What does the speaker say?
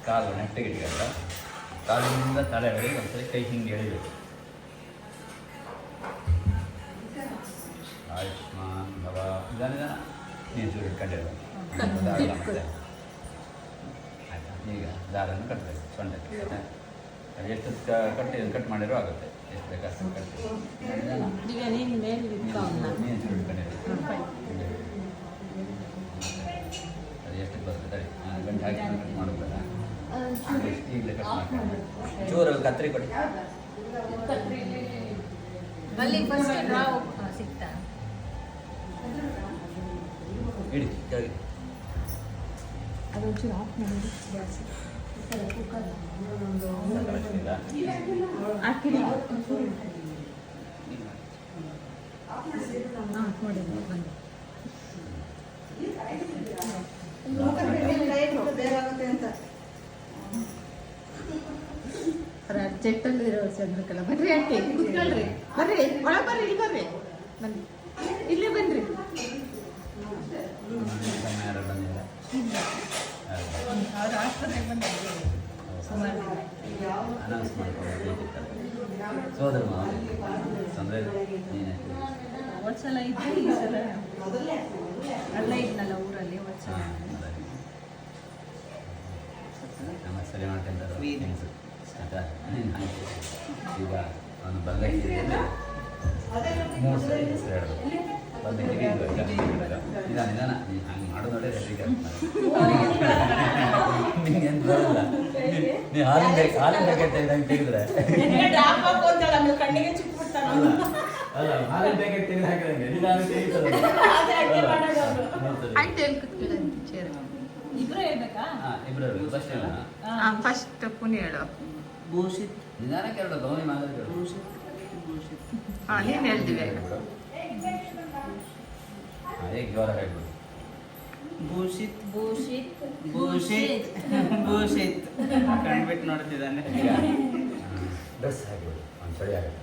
ಕಾಲು ನೆಟ್ಟಿಗೆ ಇಟ್ಕೊಂಡ ಕಾಲಿನಿಂದ ತಲೆವರೆಗೆ ಒಂದ್ಸರಿ ಕೈ ಹಿಂಗೆ ಎಳಿಬೇಕು. ಆಯುಷ್ಮಾನ್ ಭವ ಇದನ್ನ ನೀನು ಚೂರು ಇಟ್ಕೊಂಡಿರ್ಬೇಕು. ಆಯಿತಾ? ಈಗ ದಾರನ್ನು ಕಟ್ಟಬೇಕು ಸೊಂಟಕ್ಕೆ. ಅದು ಎಷ್ಟು ಕಟ್ ಮಾಡಿರೋ ಆಗುತ್ತೆ. ಎಷ್ಟು ಬೇಕಾಷ್ಟು ಕಟ್ಟಿ ನೀನು ಚೂರು ಇಟ್ಕೊಂಡಿರ್ಬೇಕು. ಅದು ಎಷ್ಟು ಬರ್ತದೆ ಗಂಟೆ ಹಾಕಿ ಕಟ್ ಮಾಡೋದಲ್ಲ ಈಗಲೇ ಕಟ್ ಮಾಡ್ಕೊಂಡು ಚೂರು ಕತ್ತರಿ ಕೊಡಿ. ಇಡಿ ಕೆಳಗೆ ಅದೊಂಚೂರು ಆಫ್ ಮಾಡಿ ಗ್ಯಾಸ್ ಅರ್ಜೆಂಟಲ್ಲಿ ಇರೋ ಚಂದ್ರಕಲ ಬರ್ರಿ ಆಂಟಿ ಕೂತ್ಕೊಳ್ರಿ ಬರ್ರಿ ಒಳಗೆ ಬರ್ರಿ ಇಲ್ಲಿ ಬರ್ರಿ ಬನ್ನಿ ಇಲ್ಲೇ ಬನ್ರಿ ಅವ್ರ ಆಸ್ಪತ್ರೆಗೆ ಬಂದಿದ್ರು ಸುಮಾರು ಅನೌನ್ಸ್ ಮಾಡ್ಕೊಂಡು ಸೋದರ ತೊಂದರೆ ನೀನೇ ಒಂದ್ಸಲ ಇದ್ದೆ ಈ ಸಲ ಅಲ್ಲೇ ಇದ್ನಲ್ಲ ಊರಲ್ಲಿ ಒಂದ್ಸಲ ನಮ್ಮ ಸರಿ ಮಾಡ್ಕೊಂತಾರೆ ಈಗ ಅವನು ಬಂದಕ್ಕಿದೆ 3 ಸರಿ ಹೆಸರು ಹೇಳೋದು ಬಂದಕ್ಕಿಗೆ ನಿಧಾನ ನಿಧಾನ ನೀನು ಹಂಗೆ ಮಾಡು ನೋಡಿ ಹೆಸರಿಗೆ ನಿಂಗೆ ಏನು ಬರಲ್ಲ. ನೀವು ಹಾಲಿನ ಪ್ಯಾಕೆಟ್ ತೆಗೆದ್ರೆ ಅಲ್ಲ ಹಾಲಿನ ಪ್ಯಾಕೆಟ್ ತೆಗೆದು ಹಾಕಿದಂಗೆ ನಿಧಾನ ತೆಗಿತದೆ. ಇಬ್ರು ಹೇಳ್ಬೇಕಾ? ಇಬ್ರು ಫಸ್ಟ್ ಹೇಳ ಫಸ್ಟ್ ಪುನಿ ಹೇಳು. ಭೂಷಿತ್ ನಿಧಾನಕ್ಕೆ ಹೇಳೋದು ಗೌನಿ ಮಾತಾಡಿ ಭೂಷಿತ್ ಭೂಷಿತ್ ನೀನು ಹೇಳ್ದಿವಿ ಹೇಗೆ ಜೋರ ಹೇಳ್ಬಿಡು. ಭೂಷಿತ್ ಭೂಷಿತ್ ಭೂಷಿತ್ ಭೂಷಿತ್ ಕಂಡ್ಬಿಟ್ಟು ನೋಡ್ತಿದ್ದಾನೆ. ಡ್ರೆಸ್ ಹಾಕಿಬಿಡು ಅವ್ನು ಸರಿ ಆಗುತ್ತೆ.